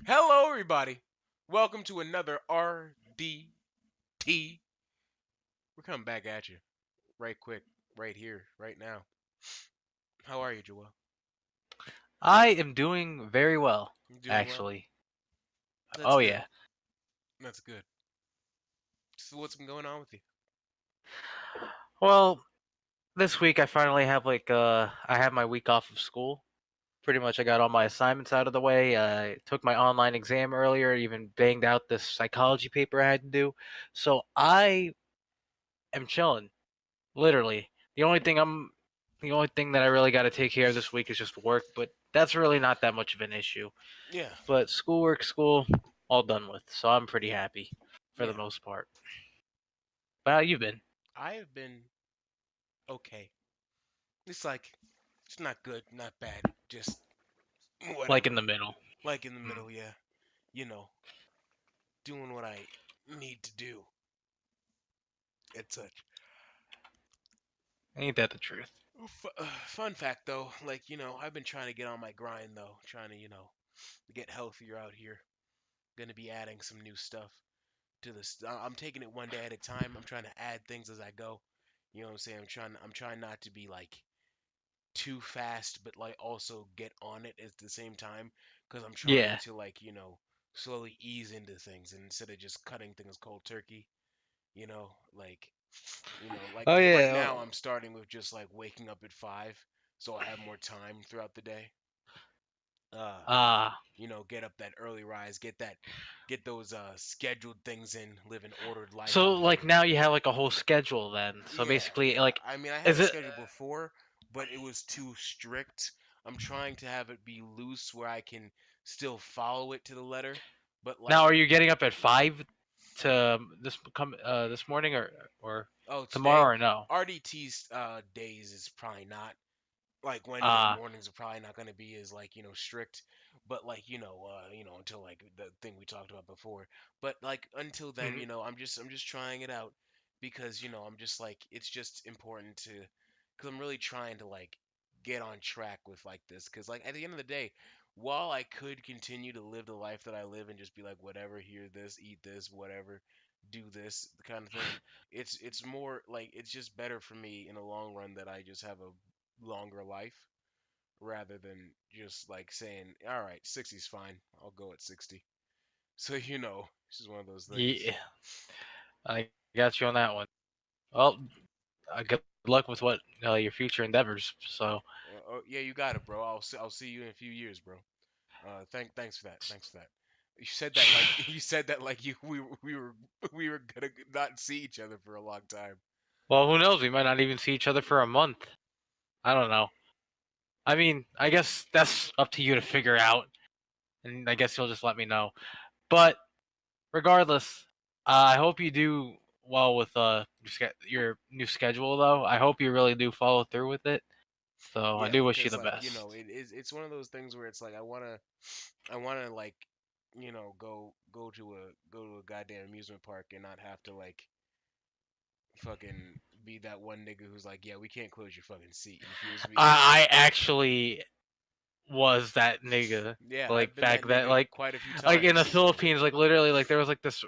Hello, everybody. Welcome to another RDT. We're coming back at you right quick, right here, right now. How are you, Joel? I am doing very well, You doing well? actually. That's Oh good. yeah. That's good. So, what's been going on with you? Well, this week I finally have I have my week off of school. Pretty much I got all my assignments out of the way. I took my online exam earlier, even banged out this psychology paper I had to do. So I am chilling, literally. The only thing that I really got to take care of this week is just work, but that's really not that much of an issue. Yeah, But school, all done with. So I'm pretty happy for the yeah. most part. But how you been? I have been okay. It's like it's not good, not bad, just Like in whatever. the middle. Like in the Mm. middle, yeah. You know, doing what I need to do and such. Ain't that the truth? Fun fact though, I've been trying to get on my grind though, trying to, get healthier out here. Gonna be adding some new stuff to this. I'm taking it one day at a time. I'm trying to add things as I go. You know what I'm saying? I'm trying not to be like too fast, but like also get on it at the same time because I'm trying Yeah. to slowly ease into things and instead of just cutting things cold turkey. You know, like like Oh right yeah. now I'm starting with just like waking up at 5 so I have more time throughout the day. Uh, Ah. get up that early rise, get those scheduled things in, live an ordered life So out like here. now you have like a whole schedule then. So Yeah, basically yeah. like I mean, I had is a it schedule before, but it was too strict. I'm trying to have it be loose where I can still follow it to the letter, but now like, are you getting up at 5 to this morning or oh, today tomorrow or no? RDT's days is probably not like Wednesday Ah. mornings are probably not going to be as like strict, but like until like the thing we talked about before. But like until then, Mhm. I'm just trying it out because I'm just like it's just important to because I'm really trying to like get on track with like this because like at the end of the day, while I could continue to live the life that I live and just be like whatever, hear this, eat this, whatever, do this, the kind of thing. It's more like it's just better for me in the long run that I just have a longer life rather than just like saying, all right, 60 is fine. I'll go at 60. So, it's just one of those things. Yeah. I got you on that one. Well, good luck with what your future endeavors. So Oh, yeah, you got it, bro. I'll see you in a few years, bro. Thanks for that. Thanks for that. You said that like you said that like you we were gonna not see each other for a long time. well, who knows? We might not even see each other for a month. I don't know. I mean, I guess that's up to you to figure out, and I guess you'll just let me know. But regardless, I hope you do well with your new schedule, though. I hope you really do follow through with it. So I Yeah, do wish you cause the like best. it's one of those things where it's like I wanna like go to a goddamn amusement park and not have to like fucking be that one nigga who's like, yeah, we can't close your fucking seat. He refused to be. I actually was that nigga Yeah, I've like been that back then, nigga quite a few like in the times. Philippines, like literally, like there was like this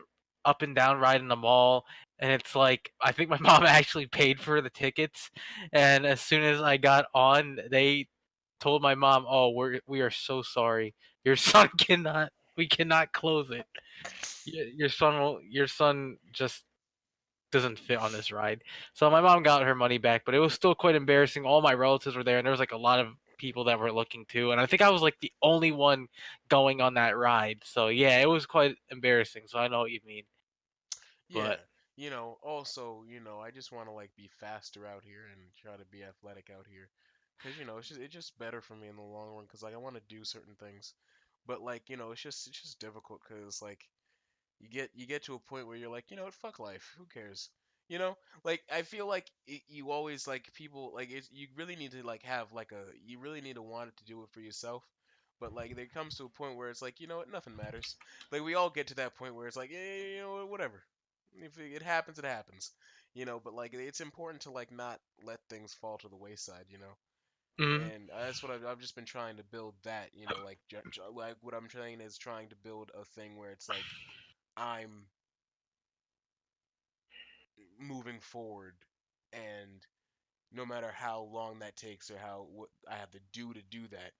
up and down ride in the mall, and it's like I think my mom actually paid for the tickets, and as soon as I got on, they told my mom, "Oh, we are so sorry. Your son cannot. We cannot close it. Your son just doesn't fit on this ride." So my mom got her money back, but it was still quite embarrassing. All my relatives were there, and there was like a lot of people that were looking too, and I think I was like the only one going on that ride. So yeah, it was quite embarrassing. So I know what you mean, Yeah, but also, I just want to like be faster out here and try to be athletic out here, cause it's just better for me in the long run, cause like I want to do certain things, but like it's just difficult, cause like you get to a point where you're like, you know what, fuck life, who cares? Like I feel like you always like people like you really need to like have like you really need to want it to do it for yourself. But like there comes to a point where it's like, you know what, nothing matters. Like we all get to that point where it's like, yeah, whatever. If it happens, it happens. But like it's important to like not let things fall to the wayside. Mm, And that's what I've just been trying to build that, like like what I'm trying is trying to build a thing where it's like I'm moving forward, and no matter how long that takes or how what I have to do that,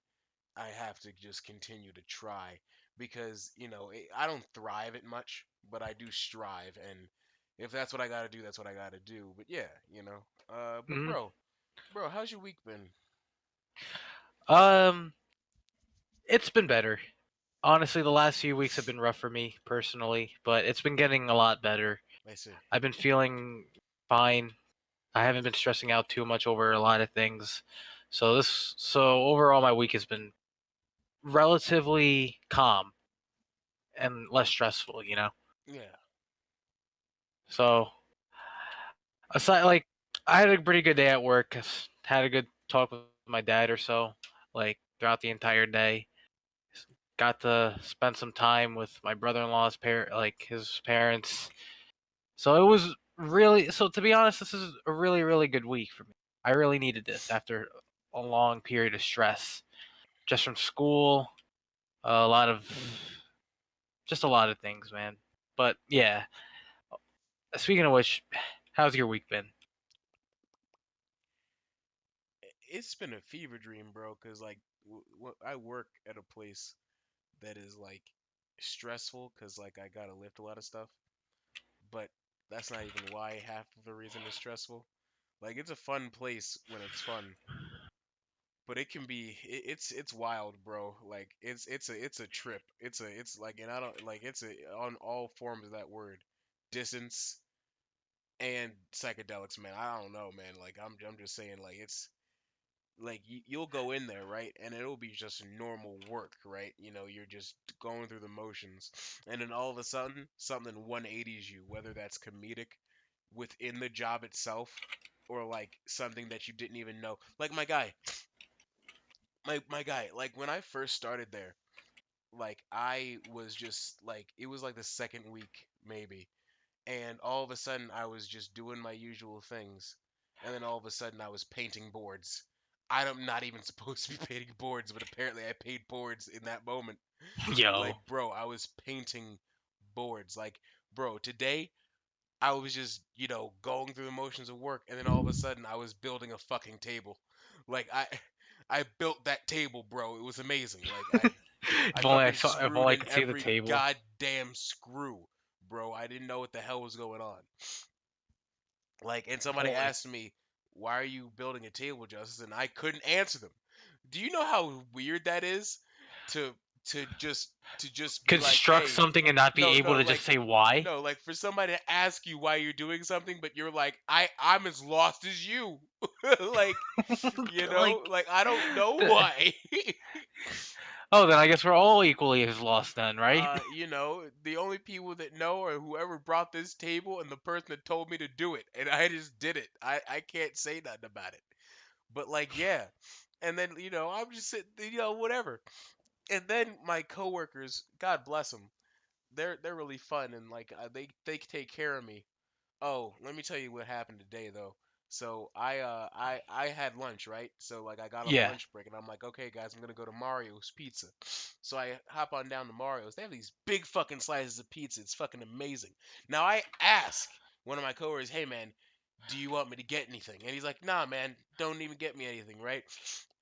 I have to just continue to try because, I don't thrive at much, but I do strive, and if that's what I got to do, that's what I got to do. But yeah, but mm. bro, how's your week been? Um, it's been better. Honestly, the last few weeks have been rough for me personally, but it's been getting a lot better. I see. I've been feeling fine. I haven't been stressing out too much over a lot of things. So overall my week has been relatively calm and less stressful. Yeah. So aside like I had a pretty good day at work. Had a good talk with my dad or so, like throughout the entire day. Got to spend some time with my brother-in-law's like his parents. So it was really so to be honest, this is a really, really good week for me. I really needed this after a long period of stress. Just from school, a lot of just a lot of things, man. But yeah, speaking of which, how's your week been? It's been a fever dream, bro, cuz like I work at a place that is like stressful cuz like I got to lift a lot of stuff, but that's not even why half of the reason is stressful. Like it's a fun place when it's fun, but it can be it's wild, bro. Like it's a trip. It's like, and I don't like it's a on all forms of that word, distance and psychedelics, man. I don't know, man. Like I'm just saying, like it's like you'll go in there, right, and it'll be just normal work, right? You're just going through the motions, and then all of a sudden something 180s you, whether that's comedic within the job itself or like something that you didn't even know. Like my guy, like when I first started there, like I was just like it was like the second week maybe, and all of a sudden I was just doing my usual things, and then all of a sudden I was painting boards. I'm not even supposed to be painting boards, but apparently I paid boards in that moment. Like, Yo, bro, I was painting boards. Like, bro, today I was just, going through the motions of work, and then all of a sudden I was building a fucking table. Like I built that table, bro. It was amazing. Like I if only I fucking saw, if screwed only I in could see the every table. goddamn screw, bro. I didn't know what the hell was going on. Like, and If somebody only. asked me, "Why are you building a table, Justice?" And I couldn't answer them. Do you know how weird that is? To to just to just be like, Construct "Hey, something and not be no, able no, to just like say why. no, like for somebody to ask you why you're doing something, but you're like, I'm as lost as you." Like, Like, like I don't know the, why. oh, then I guess we're all equally as lost then, right? The only people that know are whoever brought this table and the person that told me to do it, and I just did it. I can't say nothing about it. But like, yeah. And then, I'm just sitting, whatever. And then my coworkers, God bless them, they're really fun, and like they take care of me. Oh, let me tell you what happened today though. So I had lunch, right? So like I got on Yeah. lunch break, and I'm like, okay guys, I'm gonna go to Mario's Pizza. So I hop on down to Mario's. They have these big fucking slices of pizza. It's fucking amazing. Now I ask one of my coworkers, hey man, do you want me to get anything? And he's like, nah man, don't even get me anything, right?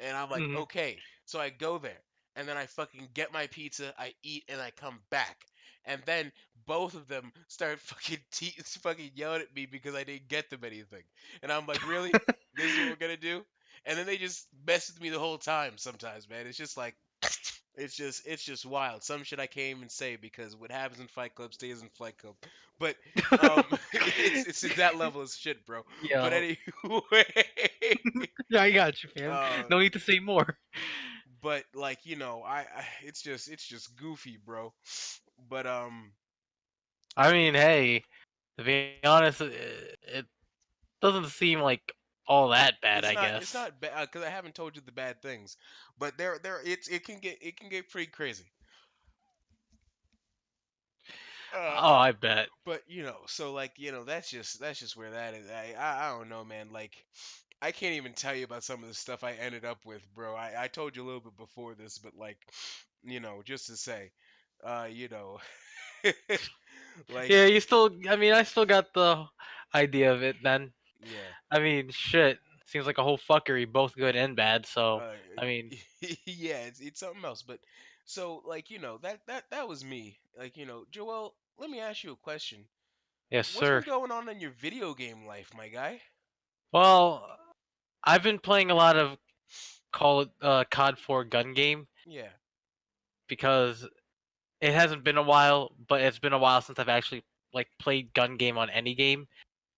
And I'm like, Hmm. okay. So I go there, and then I fucking get my pizza, I eat, and I come back. And then both of them start fucking yelling at me because I didn't get them anything. And I'm like, really? This is what we're gonna do? And then they just mess with me the whole time sometimes, man. It's just like it's just wild. Some shit I can't even say because what happens in Fight Club stays in Fight Club. But it's that level of shit, bro. But Yo. anyway, Yeah, I got you, fam. uh No need to say more. but like, I it's just goofy, bro. But I mean, hey, to be honest, it doesn't seem like all that bad, it's I not it's guess. not bad because I haven't told you the bad things, but it can get pretty crazy. Uh, Oh, I bet. but so like that's just where that is. I don't know, man. Like I can't even tell you about some of the stuff I ended up with, bro. I told you a little bit before this, but like, just to say, you know, like, Yeah, you still. I mean, I still got the idea of it. Then, yeah, I mean, shit. Seems like a whole fuckery, both good and bad. So, uh, I mean, yeah, it's something else. But so, like, that was me. Like, Joel, let me ask you a question. yes, What's been sir. going on in your video game life, my guy? Well, I've been playing a lot of COD 4 gun game Yeah. because it hasn't been a while, but it's been a while since I've actually like played gun game on any game.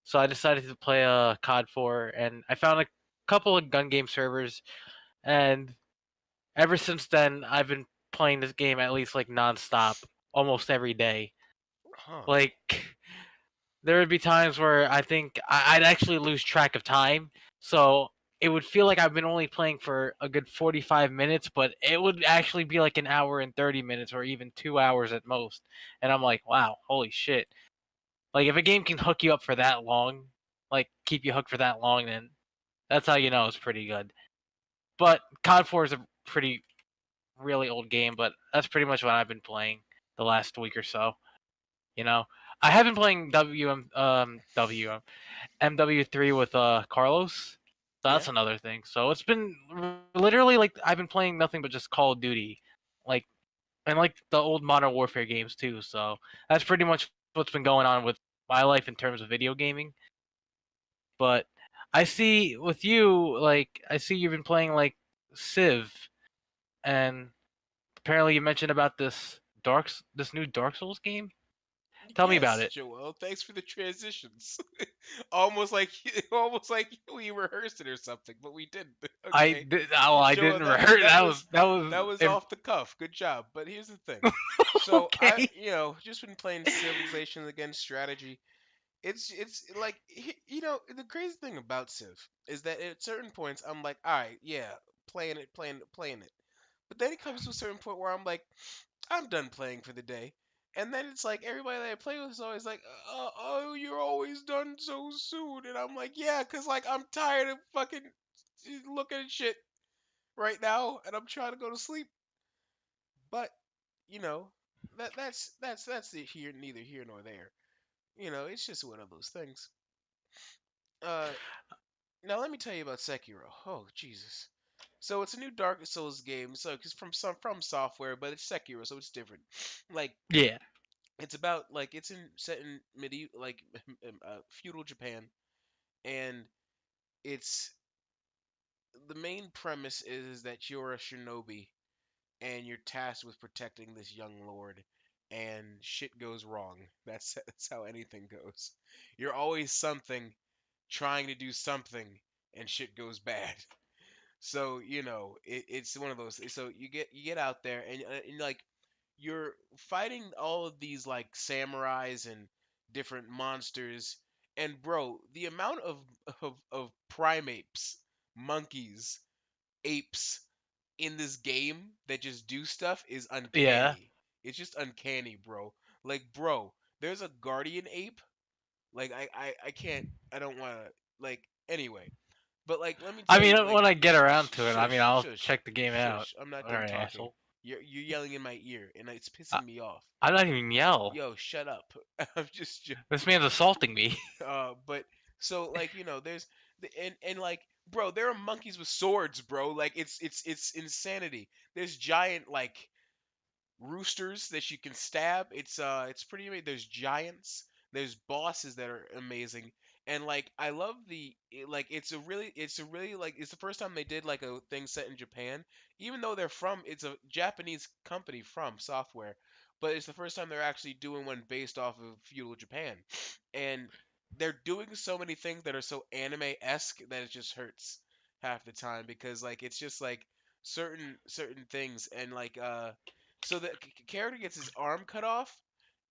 So I decided to play COD 4, and I found a couple of gun game servers, and ever since then I've been playing this game at least like nonstop, almost every day. Huh. Like there would be times where I think I'd actually lose track of time. So it would feel like I've been only playing for a good 45 minutes, but it would actually be like an hour and 30 minutes or even 2 hours at most. And I'm like, wow, holy shit. Like if a game can hook you up for that long, like keep you hooked for that long, then that's how you know it's pretty good. But COD 4 is a pretty really old game, but that's pretty much what I've been playing the last week or so. You know, I have been playing MW3 with Carlos. So Yeah. that's another thing. So it's been literally like I've been playing nothing but just Call of Duty, like and like the old Modern Warfare games too. So that's pretty much what's been going on with my life in terms of video gaming. But I see with you, like I see you've been playing like Civ, and apparently you mentioned about this new Dark Souls game. Tell me about Yes, it. Joel. Thanks for the transitions. almost like almost like we rehearsed it or something, but we didn't. Okay, I Joel, didn't that was rehearse. that was That was that was off the cuff. Good job. But here's the thing. So okay. just been playing Civilization against strategy. It's like the crazy thing about Civ is that at certain points I'm like, all right, yeah, playing it. But then it comes to a certain point where I'm like, I'm done playing for the day. And then it's like everybody that I play with is always like, oh, you're always done so soon. And I'm like, yeah, because like I'm tired of fucking looking at shit right now and I'm trying to go to sleep. But, you know, that's the here neither here nor there. It's just one of those things. Uh Now let me tell you about Sekiro. Oh, Jesus. So it's a new Dark Souls game. So cuz from software, but it's Sekiro, so it's different. Like Yeah. it's about like it's in set in medieval like feudal Japan, and it's the main premise is that you're a shinobi and you're tasked with protecting this young lord, and shit goes wrong. That's how anything goes. You're always something trying to do something, and shit goes bad. So it's one of those. So you get out there and like you're fighting all of these like samurais and different monsters, and bro, the amount of primates, monkeys, apes in this game that just do stuff is Yeah. uncanny. It's just uncanny, bro. Like, bro, there's a guardian ape. Like, I can't. I don't want to. Like, anyway. But like, let me I tell mean, you, like, when I get around to it, I mean, shush, I'll shush, check the game out. shush. I'm not All done right, talking. asshole. You're yelling in my ear, and it's I, pissing me off. I'm not even yell. Yo, shut up. I'm just This joking. man's assaulting me. But so like there's and like bro, there are monkeys with swords, bro. Like it's insanity. There's giant like roosters that you can stab. It's pretty amazing. There's giants. There's bosses that are amazing. And like I love like it's a really like it's the first time they did like a thing set in Japan. Even though it's a Japanese company from software, but it's the first time they're actually doing one based off of feudal Japan. And they're doing so many things that are so anime-esque that it just hurts half the time because like it's just like certain things and like so the character gets his arm cut off,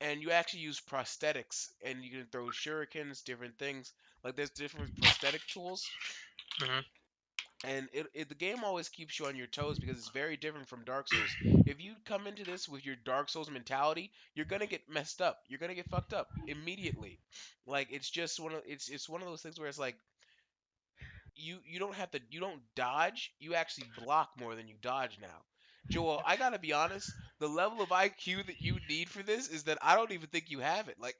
and you actually use prosthetics, and you can throw shurikens, different things. Like there's different prosthetic tools, Hmm. and the game always keeps you on your toes because it's very different from Dark Souls. If you come into this with your Dark Souls mentality, you're gonna get messed up. You're gonna get fucked up immediately. Like it's just one of those things where it's like you don't have to, you don't dodge, you actually block more than you dodge now. Joel, I gotta be honest, the level of IQ that you need for this is that I don't even think you have it. Like,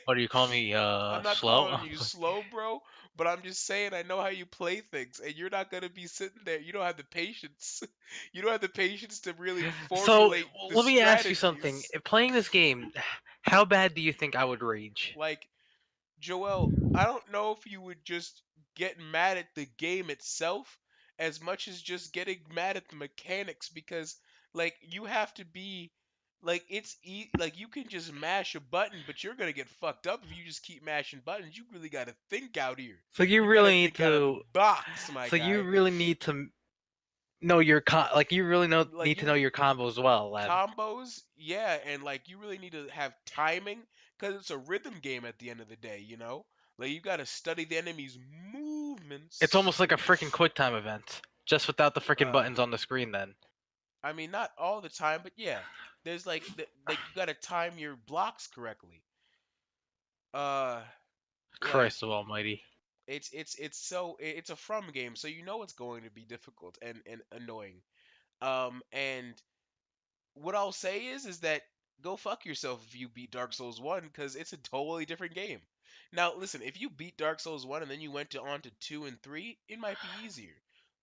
What do you call me? I'm not Slow? calling you slow, bro, but I'm just saying I know how you play things, and you're not gonna be sitting there. You don't have the patience. You don't have the patience to really So formulate the let me ask you something. strategies. Playing this game, how bad do you think I would rage? Like, Joel, I don't know if you would just get mad at the game itself as much as just getting mad at the mechanics, because like you have to be like like you can just mash a button, but you're gonna get fucked up if you just keep mashing buttons. You really gotta think out here. So you You really gotta need think out of the to. box, my So you guy. really need to know your like you really Like need to you know your combos well, then. combos, yeah, and like you really need to have timing because it's a rhythm game at the end of the day, you know? Like you got to study the enemy's It's movements. almost like a freaking QuickTime event, just without the freaking Uh, buttons on the screen. Then. I mean, not all the time, but yeah, there's like you got to time your blocks correctly. Uh, like Christ Almighty. it's a from game, so you know it's going to be difficult and annoying. And what I'll say is that go fuck yourself if you beat Dark Souls 1 because it's a totally different game. Now, listen, if you beat Dark Souls 1 and then you went on to 2 and 3, it might be easier.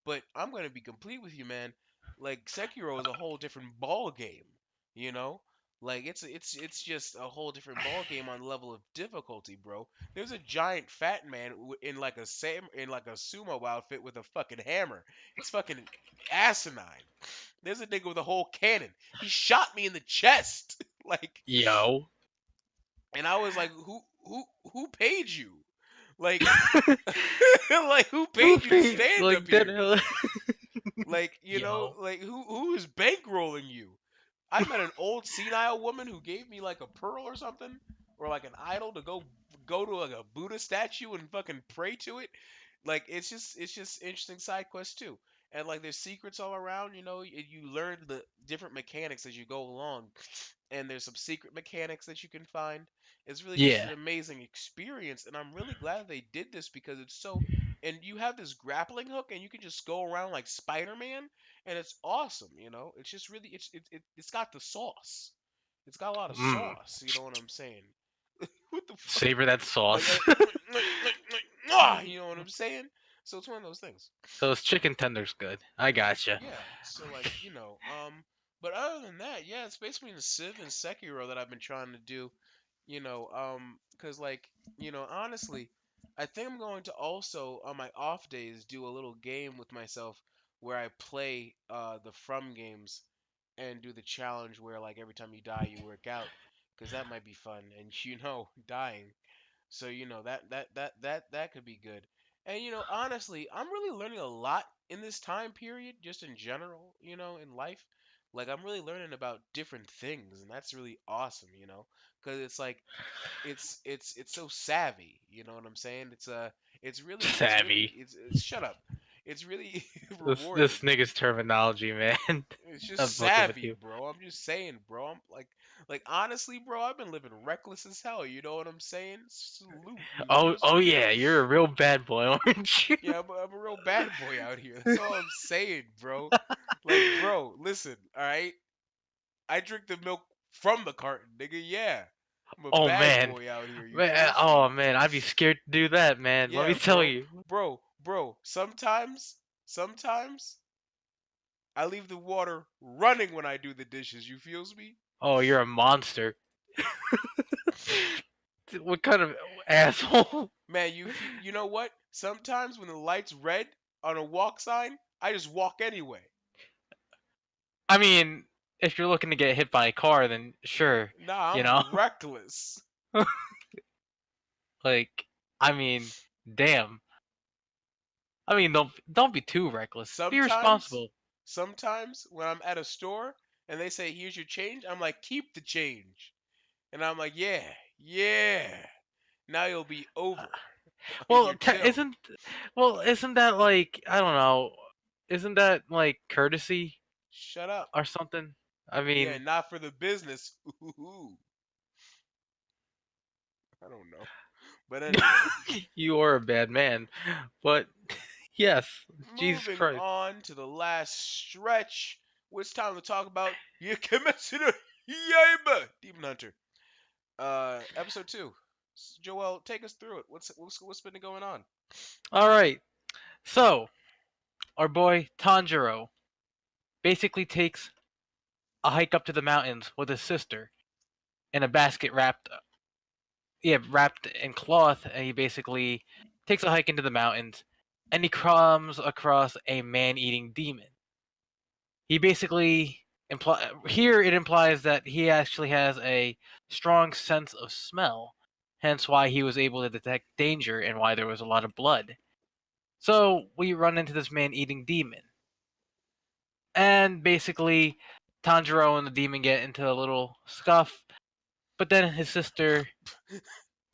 But I'm going to be complete with you, man. Like Sekiro is a whole different ball game, you know? Like it's just a whole different ball game on level of difficulty, bro. There's a giant fat man in like in like a sumo outfit with a fucking hammer. It's fucking asinine. There's a nigga with a whole cannon. He shot me in the chest. Like, Yo. and I was like, who paid you? Like like who Who paid you to thinks stand up like that? here? Like, Yo. like who is bankrolling you? I met an old senile woman who gave me like a pearl or something, or like an idol to go to like a Buddha statue and fucking pray to it. Like it's just interesting side quests too, and like there's secrets all around. You know, you learn the different mechanics as you go along, and there's some secret mechanics that you can find. It's really just Yeah. an amazing experience, and I'm really glad they did this because it's so. And you have this grappling hook, and you can just go around like Spider-Man, and it's awesome. You know, it's just really it's got the sauce. It's got a lot of Mm. sauce. You know what I'm saying? What the fuck? Savor that Like, sauce. you know what I'm saying? So it's one of those things. Those chicken tenders good. I gotcha. Yeah. So like, but other than that, yeah, it's basically the Civ and Sekiro that I've been trying to do. Cause like, honestly, I think I'm going to also on my off days do a little game with myself where I play the From games and do the challenge where like every time you die you work out, cause that might be fun. And dying, so that could be good. And honestly, I'm really learning a lot in this time period, just in general, in life. Like I'm really learning about different things, and that's really awesome, because it's like it's so savvy, you know what I'm saying? Savvy. It's shut up. It's really This rewarding. nigga's terminology, man. It's just I'm fucking with savvy, you. bro. I'm just saying, bro. I'm like honestly, bro. I've been living reckless as hell. You know what I'm saying? Salute, you Oh, feel oh me? yeah, you're a real bad boy, aren't you? Yeah, I'm a real bad boy out here. That's all I'm saying, bro. Like, bro, listen, all right. I drink the milk from the carton, nigga. Yeah, I'm a Oh bad man, boy out here. You man. feels me? Oh man, I'd be scared to do that, man. Let me Yeah, tell bro, you. bro. Sometimes I leave the water running when I do the dishes. You feels me? Oh, you're a monster. What kind of asshole? Man, you know what? Sometimes when the light's red on a walk sign, I just walk anyway. I mean, if you're looking to get hit by a car, then sure, Nah, you know. I'm reckless. Like, I mean, damn. I mean, don't be too reckless. Be Sometimes, responsible. sometimes when I'm at a store and they say, "Here's your change," I'm like, "Keep the change," and I'm like, "Yeah, yeah. Now you'll be over in Well, your till." isn't that like I don't know? Isn't that like courtesy Shut up. or something? I Yeah, mean, not for the business. Ooh, I don't know. But anyway, You are a bad man, but yes, Jesus moving Christ. on to the last stretch, it's time to talk about Yakimetsu no Yaiba, Demon Hunter. Episode 2. Joel, take us through it. What's been going on? All right, so our boy Tanjiro basically takes a hike up to the mountains with his sister in a basket wrapped in cloth, and he basically takes a hike into the mountains, and he comes across a man-eating demon. He basically here it implies that he actually has a strong sense of smell, hence why he was able to detect danger and why there was a lot of blood. So we run into this man-eating demon, and basically Tanjiro and the demon get into a little scuff. But then his sister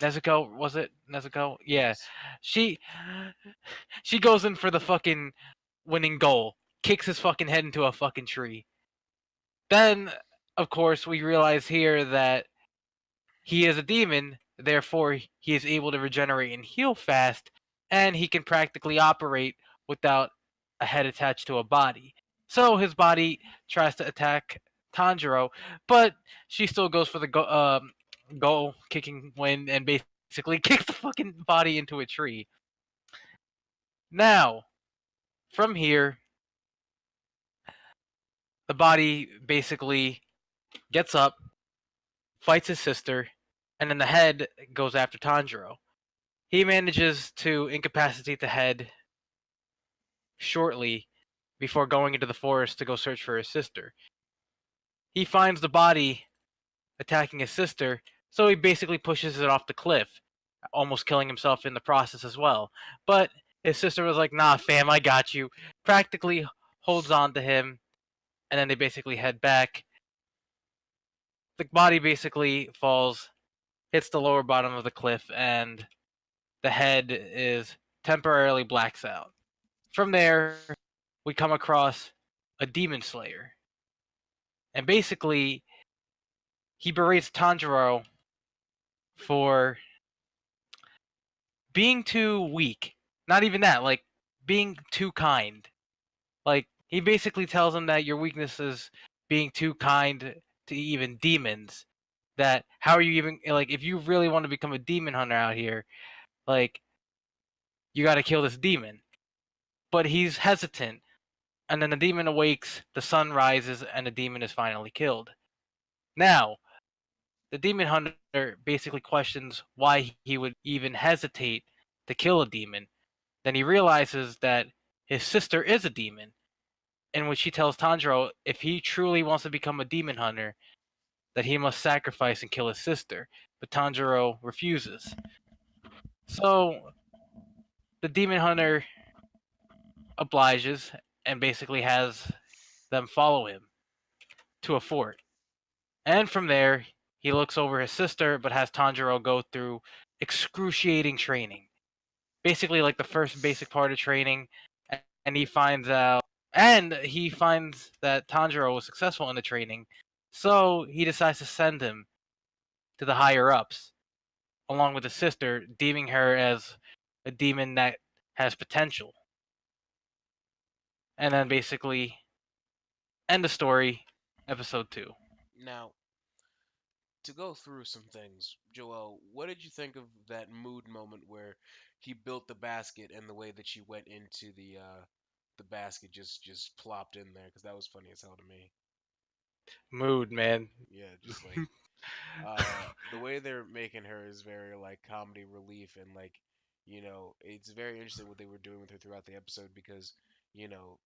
Nezuko, was it Nezuko? Yeah, Yes. she she goes in for the fucking winning goal, kicks his fucking head into a fucking tree. Then, of course, we realize here that he is a demon, therefore he is able to regenerate and heal fast, and he can practically operate without a head attached to a body. So his body tries to attack Tanjiro, but she still goes for the goal kicking win and basically kicks the fucking body into a tree. Now, from here, the body basically gets up, fights his sister, and then the head goes after Tanjiro. He manages to incapacitate the head shortly before going into the forest to go search for his sister. He finds the body attacking his sister, so he basically pushes it off the cliff, almost killing himself in the process as well. But his sister was like, "Nah, fam, I got you." Practically holds on to him, and then they basically head back. The body basically falls, hits the lower bottom of the cliff, and the head is temporarily blacks out. From there, we come across a demon slayer, and basically he berates Tanjiro for being too weak. Not even that, like being too kind. Like he basically tells him that your weakness is being too kind to even demons. That how are you even like if you really want to become a demon hunter out here, like you got to kill this demon. But he's hesitant, and then the demon awakes, the sun rises, and the demon is finally killed. Now, the demon hunter basically questions why he would even hesitate to kill a demon. Then he realizes that his sister is a demon, in which he tells Tanjiro if he truly wants to become a demon hunter, that he must sacrifice and kill his sister. But Tanjiro refuses. So the demon hunter obliges and basically has them follow him to a fort. And from there, he looks over his sister, but has Tanjiro go through excruciating training. Basically, like the first basic part of training, and he finds that Tanjiro was successful in the training, so he decides to send him to the higher ups, along with his sister, deeming her as a demon that has potential. And then basically end the story, episode 2. Now, to go through some things, Joel, what did you think of that mood moment where he built the basket and the way that she went into the basket just plopped in there? Because that was funny as hell to me. Mood, man. Yeah, just like the way they're making her is very like comedy relief and like it's very interesting what they were doing with her throughout the episode because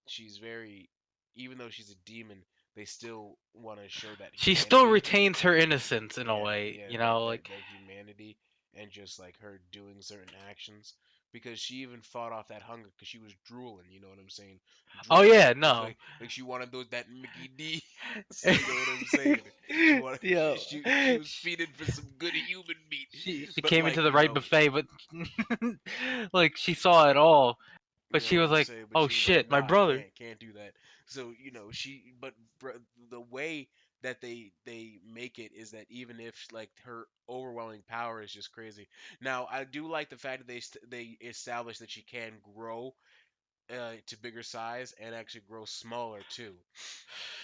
she's very even though she's a demon, they still want to show that She still humanity. retains her innocence in a Yeah, way, yeah, you that know, that like that humanity and just like her doing certain actions because she even fought off that hunger because she was drooling. You know what I'm saying? oh Drooling yeah, no. like she wanted those that Mickey D's. You know what I'm saying? She wanted Yo, she was feeding for some good human meat, she but came like into the right buffet, but like she saw it all, but you know she what was I'm like, saying. But "Oh she was like, shit, my nah, brother." can't do that. So she but the way that they make it is that even if like her overwhelming power is just crazy. Now I do like the fact that they establish that she can grow to bigger size and actually grow smaller too.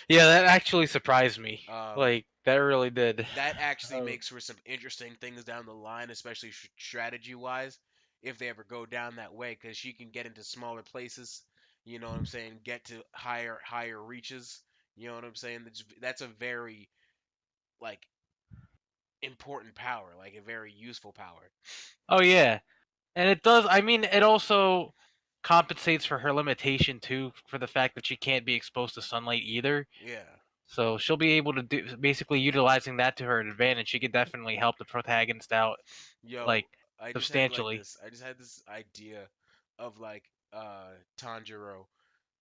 Yeah, that actually surprised me. Um, Like that really did. that actually Oh, makes for some interesting things down the line, especially strategy wise, if they ever go down that way, because she can get into smaller places. You know what I'm saying? Get to higher reaches. You know what I'm saying? That's a very like important power, like a very useful power. oh yeah, and it does. I mean, it also compensates for her limitation too, for the fact that she can't be exposed to sunlight either. Yeah. So she'll be able to do basically utilizing that to her advantage. She could definitely help the protagonist out like Yo, substantially. I just had this idea of like Tanjiro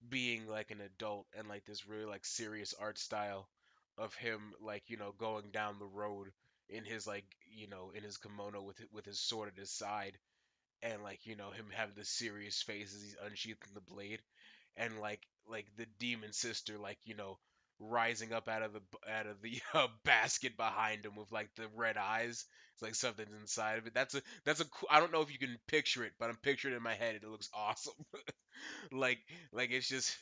being like an adult and like this really like serious art style of him like going down the road in his like in his kimono with his sword at his side and like him having this serious face as he's unsheathing the blade and like the demon sister like rising up out of the basket behind him with like the red eyes. It's like something's inside of it. That's a cool, I don't know if you can picture it, but I'm picturing it in my head and it looks awesome. like like it's just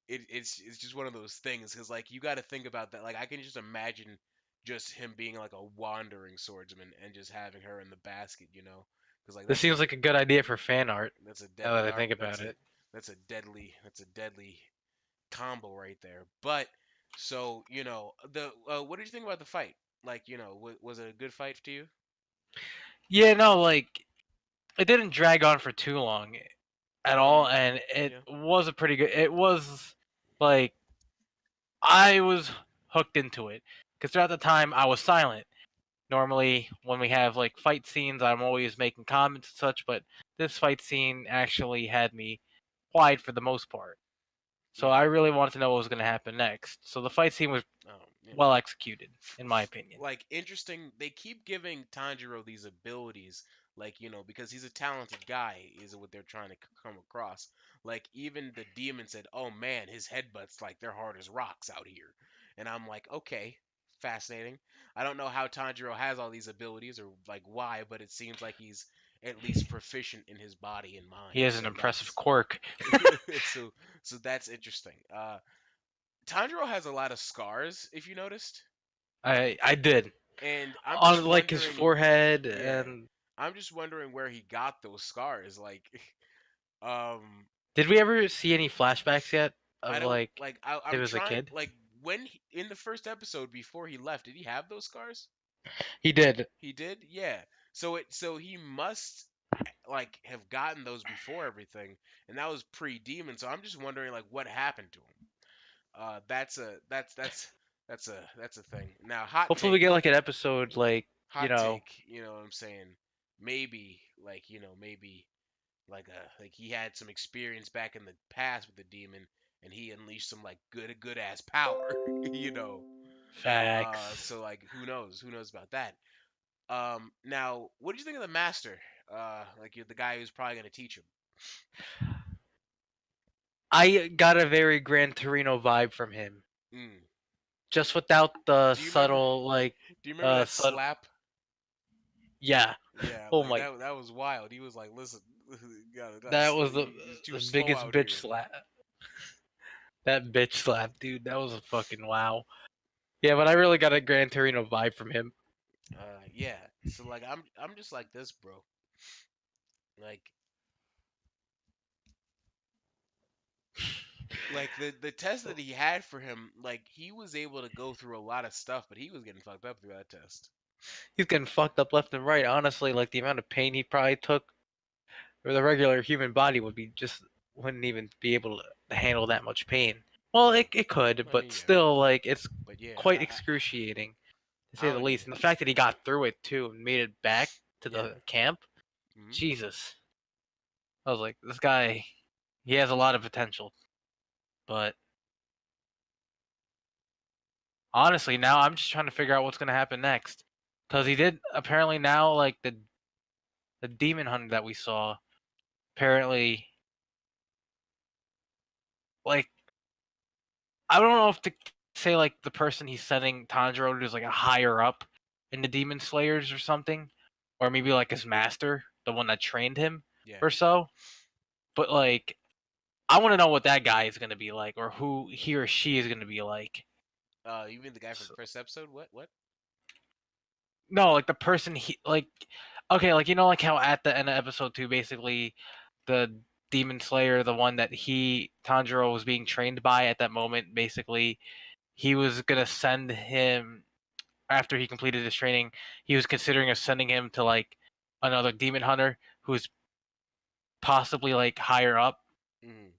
it's just one of those things because like you got to think about that. Like I can just imagine just him being like a wandering swordsman and just having her in the basket, because like This seems like a good idea for fan art. that's a Now that deadly I art. think about it. That's a deadly combo right there. But so the what did you think about the fight? Like was it a good fight to you? Yeah, no, like it didn't drag on for too long at all, Mm-hmm. and it Yeah. was a pretty good. It was like I was hooked into it because throughout the time I was silent. Normally, when we have like fight scenes, I'm always making comments and such, but this fight scene actually had me quiet for the most part. So I Mm. really wanted to know what was going to happen next. So the fight scene was Yeah. well executed, in my opinion. Like interesting. They keep giving Tanjiro these abilities, like because he's a talented guy, is what they're trying to come across. Like even the demon said, "Oh man, his headbutts like they're hard as rocks out here," and I'm like, okay, fascinating. I don't know how Tanjiro has all these abilities or like why, but it seems like he's at least proficient in his body and He mind. has an So impressive that's quirk. so so that's interesting. Tanjiro has a lot of scars, if you noticed. I did And I'm just on like his wondering, forehead yeah, and I'm just wondering where he got those scars. Like, um, did we ever see any flashbacks yet I of don't like like. him I'm as a trying kid? like in the first episode before he left, did he have those scars? He did. He did, yeah. So he must like have gotten those before everything, and that was pre-demon. So I'm just wondering like what happened to him. That's a thing. Now, Hopefully we get like an episode like, you hot know, take. You know what I'm saying? Maybe like maybe like he had some experience back in the past with the demon and he unleashed some like good ass power. you know facts. so like who knows about that. Now what did you think of the master, like you're the guy who's probably going to teach him? I got a very Gran Torino vibe from him. mm. Just without the do you remember subtle like do you remember that subtle slap? yeah. Yeah, Oh like my, that was wild. He was like, listen, that was he's too the slow biggest out bitch here. slap. That bitch slap, dude. That was a fucking wow. Yeah, but I really got a Gran Torino vibe from him. Yeah, so like I'm just like this, bro. Like the test that he had for him, like he was able to go through a lot of stuff, but he was getting fucked up through that test. He's getting fucked up left and right. Honestly, like the amount of pain he probably took, or the regular human body would be just wouldn't even be able to handle that much pain. Well, Yeah, it could, I but mean, yeah, still, like it's but yeah, quite excruciating to say I the would, least. And the fact that he got through it too and made it back to yeah, the camp, hmm Jesus, I was like, this guy, he has a lot of potential. But honestly, now I'm just trying to figure out what's gonna happen next, because he did apparently now like the demon hunter that we saw apparently like I don't know if to say like the person he's sending Tanjiro to is like a higher up in the Demon Slayers or something, or maybe like his master, the one that trained him Yeah. or so. But like, I want to know what that guy is gonna be like, or who he or she is gonna be like. You mean the guy from So, the first episode? What? no, like the person he like. Okay, like like how at the end of episode 2, basically, the Demon Slayer, the one that Tanjiro was being trained by at that moment, basically, he was gonna send him after he completed his training. He was considering of sending him to like another demon hunter who's possibly like higher up. Mm.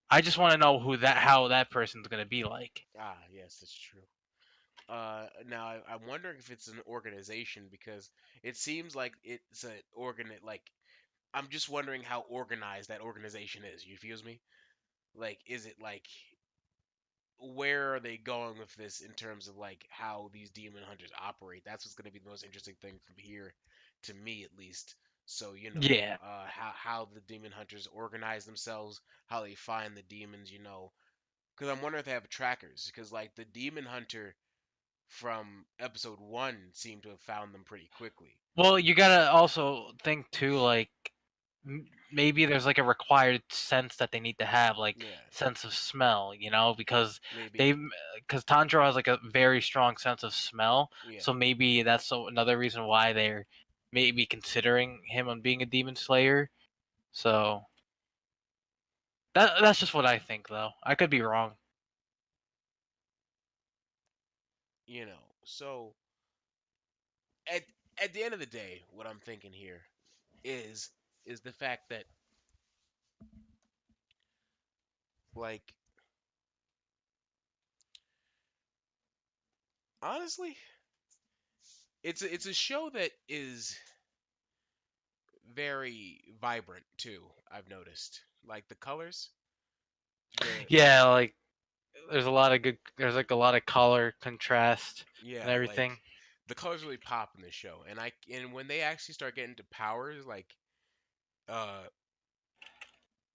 I just want to know how that person's gonna be like. Ah, yes, that's true. Now I'm wondering if it's an organization because it seems like it's an like I'm just wondering how organized that organization is. You feels me? Like, is it like where are they going with this in terms of like how these demon hunters operate? That's what's going to be the most interesting thing from here, to me at least. So Yeah. how the demon hunters organize themselves, how they find the demons, because I'm wondering if they have trackers, because like the demon hunter from episode one seemed to have found them pretty quickly. Well, you gotta also think too, like maybe there's like a required sense that they need to have, like Yeah, sense of smell, because maybe. they because Tanjiro has like a very strong sense of smell, Yeah, so maybe that's another reason why they're maybe considering him on being a demon slayer. So that's just what I think, though. I could be wrong. So at at the end of the day, what I'm thinking here is is the fact that, like, honestly, it's a show that is very vibrant too. I've noticed, like the colors, the Yeah, like there's like a lot of color contrast and yeah, like everything. the colors really pop in this show, and when they actually start getting to powers, like uh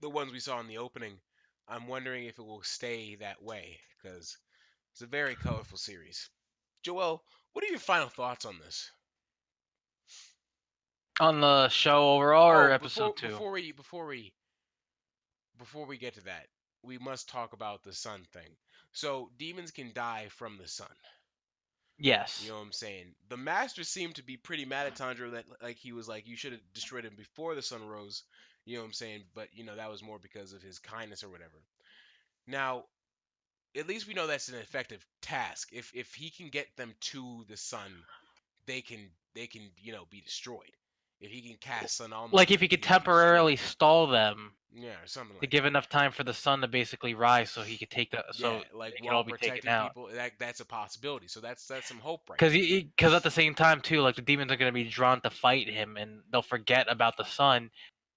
the ones we saw in the opening, I'm wondering if it will stay that way because it's a very colorful series. Joel, what are your final thoughts on this? On the show overall or Oh, episode 2? before we get to that, we must talk about the sun thing. So demons can die from the sun. You Yes. know what I'm saying? The master seemed to be pretty mad at Tanjiro that like he was like you should have destroyed him before the sun rose. You know what I'm saying? But that was more because of his kindness or whatever. Now, at least we know that's an effective task. If he can get them to the sun, they can be destroyed. If he can cast sun on Like them, if you could he can destroy temporarily them. stall them Yeah, or something to like give that. enough time for the sun to basically rise so he could take the Yeah, so like they can while all be taken protecting out. people, that's a possibility. So that's some hope right there. Because at the same time too, like the demons are gonna be drawn to fight him, and they'll forget about the sun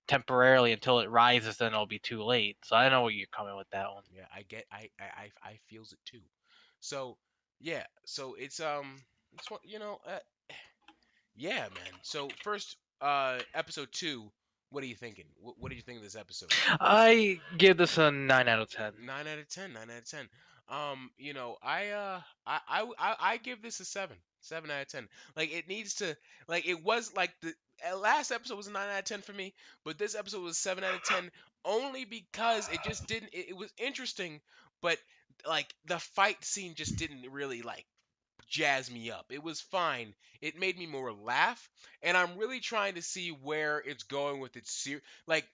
temporarily until it rises. Then it'll be too late. So I know where you're coming with that one. Yeah, I get, I feels it too. So yeah, so it's what yeah, man. So first, episode two. What are you thinking? What do you think of this episode? I give this a 9 out of 10. 9 out of 10. 9 out of 10. I give this a 7. 7 out of 10. Like it needs to, like it was like the last episode was a 9 out of 10 for me, but this episode was 7 out of 10 only because it just didn't. It was interesting, but like the fight scene just didn't really like jazz me up. It was fine. It made me more laugh, and I'm really trying to see where it's going with its like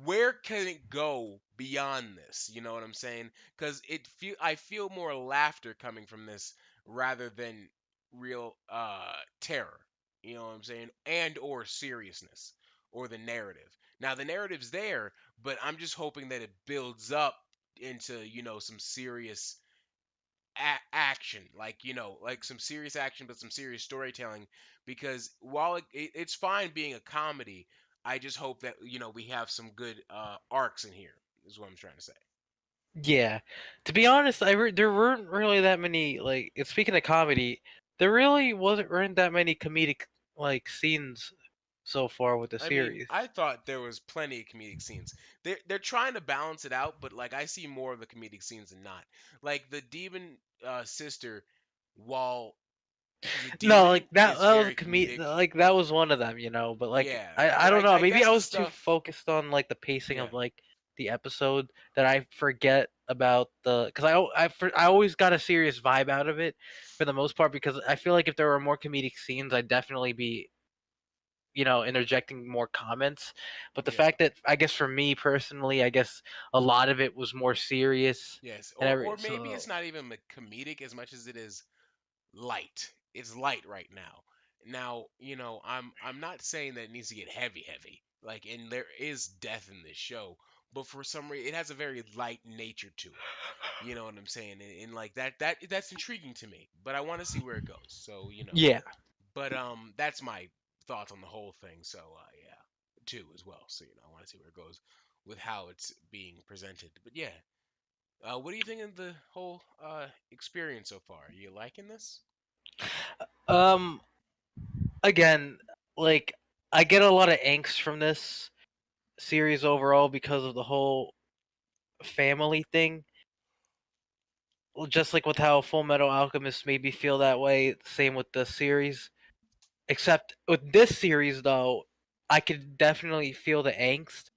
where can it go beyond this? You know what I'm saying? Because I feel more laughter coming from this rather than real terror. You know what I'm saying? And or seriousness or the narrative. Now the narrative's there, but I'm just hoping that it builds up into some serious action, like like some serious action, but some serious storytelling. Because while it's fine being a comedy, I just hope that we have some good arcs in here. Is what I'm trying to say. Yeah, to be honest, there weren't really that many like. Speaking of comedy, there really weren't that many comedic like scenes so far with the I mean, series. I thought there was plenty of comedic scenes. They're trying to balance it out, but like I see more of the comedic scenes than not. Like the demon. sister while she's a No, like demon that is that was a very comedic. like that was one of them, But like Yeah, I but don't know, I maybe guess I the was too stuff. focused on like the pacing Yeah. of like the episode that I forget about the because I always got a serious vibe out of it for the most part because I feel like if there were more comedic scenes, I'd definitely be interjecting more comments. But the Yeah. fact that I guess for me personally, I guess a lot of it was more serious Yes. and Or maybe it's so not even comedic as much as it is light. It's light right now. Now, I'm not saying that it needs to get heavy, heavy. Like, and there is death in this show, but for some reason, it has a very light nature to it. You know what I'm saying? And like that's intriguing to me. But I want to see where it goes. So, yeah. but that's my thoughts on the whole thing. So, yeah, too as well. So, I want to see where it goes with how it's being presented. But yeah, what do you think of the whole experience so far? Are you liking this? Um again, like I get a lot of angst from this series overall because of the whole family thing. Well, just like with how Full Metal Alchemist made me feel that way, same with the series. Except with this series, though, I could definitely feel the angst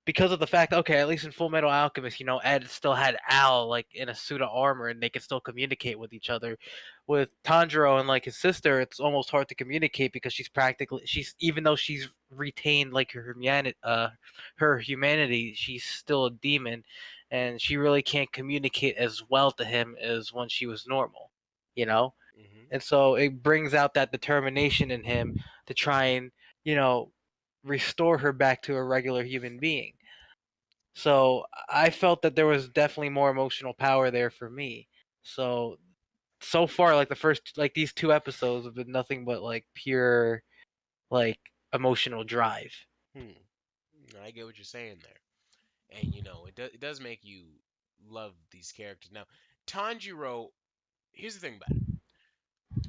because of the fact, okay, at least in Full Metal Alchemist, Ed still had Al like in a suit of armor, and they could still communicate with each other. With Tanjiro and like his sister, it's almost hard to communicate because she's even though she's retained like her humanity, she's still a demon, and she really can't communicate as well to him as when she was normal, you know. Hmm. And so it brings out that determination in him to try and you know restore her back to a regular human being. So I felt that there was definitely more emotional power there for me. So far, like the first, like these two episodes have been nothing but like pure, like emotional drive. Hmm. I get what you're saying there, and it does make you love these characters. Now, Tanjiro. Here's the thing about it.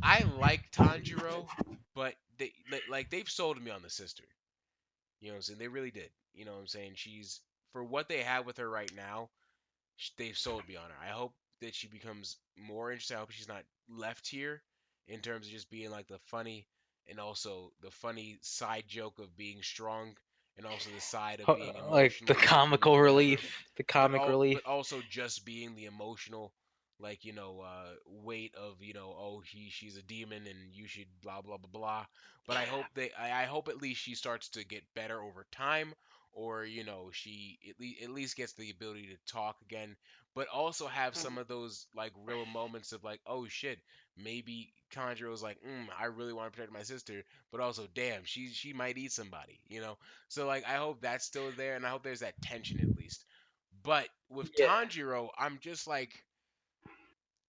I like Tanjiro, but they've sold me on the sister. You know what I'm saying? They really did. You know what I'm saying? She's for what they have with her right now. They've sold me on her. I hope that she becomes more interesting. I hope she's not left here in terms of just being like the funny and also the funny side joke of being strong and also the side of being Like the emotional and comical whatever. relief, the comic But relief. also just being the emotional like weight of oh she's a demon and you should blah blah blah blah. But I hope at least she starts to get better over time, or she at least gets the ability to talk again, but also have some of those like real moments of like, oh shit, maybe Conjuro's like, I really want to protect my sister, but also damn, she might eat somebody. So like I hope that's still there, and I hope there's that tension at least. But with Yeah. Tanjiro, I'm just like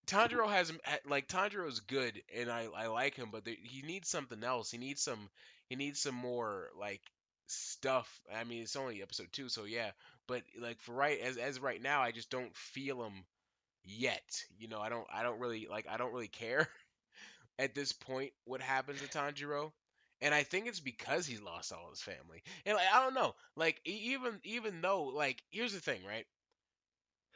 Tanjiro's good, and I like him, but he needs something else. He needs some more like stuff. I mean, it's only episode 2, so yeah. But like for right as right now, I just don't feel him yet. I don't really care at this point what happens to Tanjiro. And I think it's because he lost all his family. And like, I don't know. Like even though like here's the thing, right?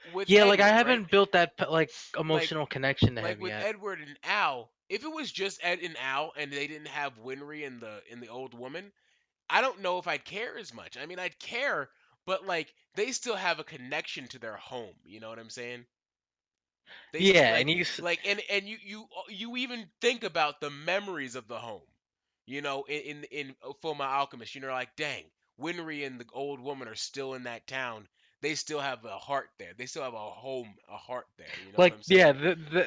With Yeah, like I Edward, right? haven't built that like Like emotional connection to like him with yet. Edward and Al, if it was just Ed and Al and they didn't have Winry and the old woman, I don't know if I'd care as much. I mean, I'd care, but like they still have a connection to their home. You know what I'm saying? They Yeah, like and and you even think about the memories of the home. In Fullmetal Alchemist, like, dang, Winry and the old woman are still in that town. They still have a heart there. They still have a home, a heart there. You know what like I'm yeah, saying?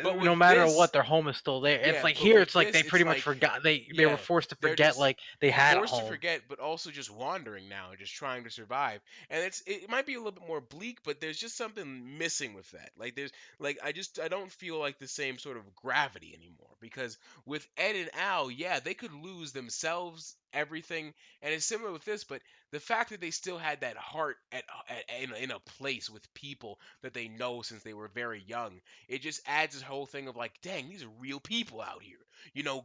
But no with matter what, this, their home is still there. It's yeah, like but here, with it's like this, they it's pretty much like, forgot. They were yeah, forced to they're forget just like they had a forced to home. forget, but also just wandering now and just trying to survive. And it might be a little bit more bleak, but there's just something missing with that. Like there's like I don't feel like the same sort of gravity anymore because with Ed and Al, yeah, they could lose themselves, everything, and it's similar with this, but the fact that they still had that heart in a place with people that they know since they were very young, it just adds this whole thing of like, dang, these are real people out here.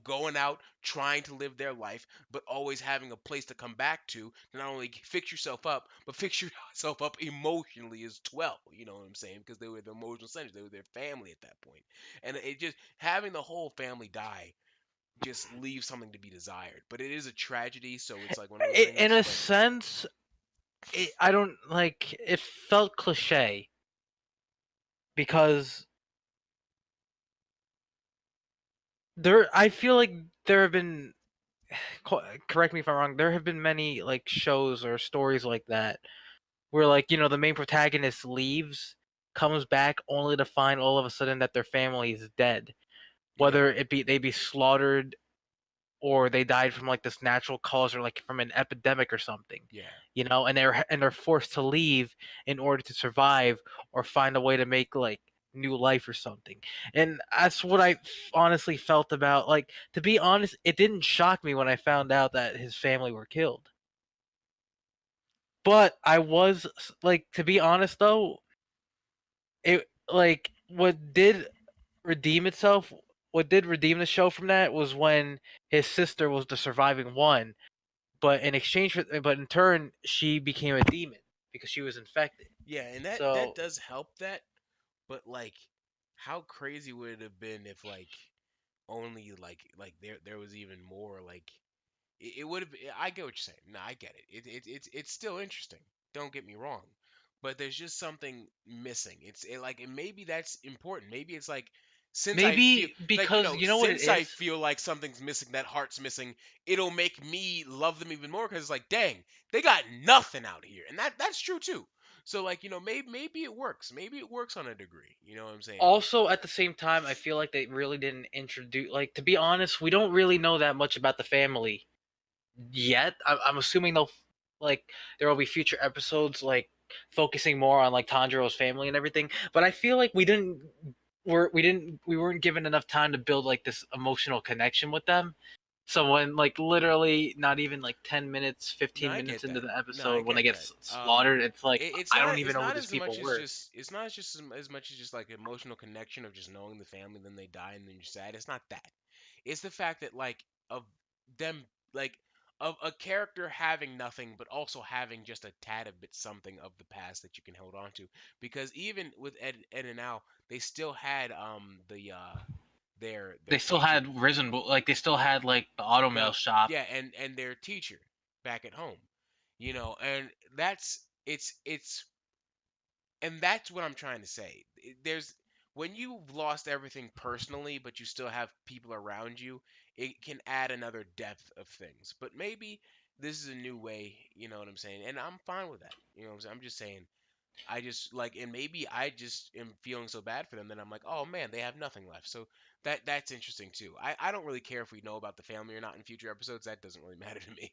going out, trying to live their life, but always having a place to come back to not only fix yourself up, but fix yourself up emotionally as well. You know what I'm saying? Because they were the emotional centers, they were their family at that point. And it just having the whole family die just leaves something to be desired. But it is a tragedy, so it's like one of those In things. a But sense, I don't like. It felt cliche because there. I feel like there have been. Correct me if I'm wrong. There have been many like shows or stories like that where like the main protagonist leaves, comes back only to find all of a sudden that their family is dead. yeah, Whether it be they be slaughtered or they died from like this natural cause or like from an epidemic or something, yeah, and they're forced to leave in order to survive or find a way to make like new life or something. And that's what I honestly felt about, like, to be honest, it didn't shock me when I found out that his family were killed. But I was like, to be honest though, it like redeem itself what did redeem the show from that was when his sister was the surviving one, but in turn she became a demon because she was infected. yeah. And that So does help that. But like, how crazy would it have been if like only like there was even more like it would have. I get what you're saying. No, I get it. It's still interesting. Don't get me wrong, but there's just something missing. Maybe that's important. Maybe it's like since I feel maybe because you know what it since I is. feel like something's missing, that heart's missing, it'll make me love them even more because it's like, dang, they got nothing out here, and that's true too. So like maybe it works. Maybe it works on a degree. You know what I'm saying? Also, at the same time, I feel like they really didn't introduce. Like, to be honest, we don't really know that much about the family yet. I'm assuming like there will be future episodes like focusing more on like Tanjiro's family and everything. But I feel like we weren't given enough time to build like this emotional connection with them. So when like literally not even like 10 minutes, No, fifteen I minutes get into that. the No, I episode when they get get that. slaughtered, it's like It's I not don't even know who these people were. it's not just as much as just like emotional connection of just knowing the family, then they die and then you're sad. It's not that. It's the fact that like of them like of a character having nothing, but also having just a tad of bit something of the past that you can hold on to. Because even with Ed and Al, they still had their They still teacher, had risen, like they still had like the automail the shop. yeah, and their teacher back at home, and that's it's and that's what I'm trying to say. There's when you've lost everything personally, but you still have people around you, it can add another depth of things. But maybe this is a new way, you know what I'm saying? And I'm fine with that. You know what I'm saying? I'm just saying I just like, and maybe I just am feeling so bad for them that I'm like, oh man, they have nothing left. So that's interesting too. I don't really care if we know about the family or not in future episodes. That doesn't really matter to me.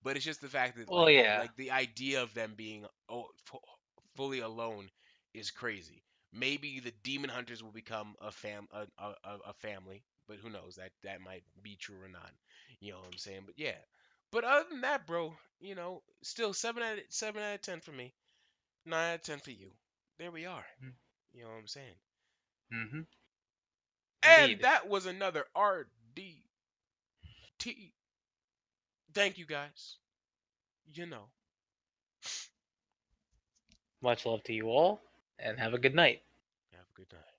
But it's just the fact that Well, yeah. like the idea of them being fully alone is crazy. Maybe the demon hunters will become a family, but who knows? That might be true or not. You know what I'm saying? But yeah. But other than that, bro, still 7 out of 10 for me. 9 out of 10 for you. There we are. You know what I'm saying? Mm-hmm. And Indeed. that was another RDT. Thank you guys. You know. Much love to you all, and have a good night. Have a good night.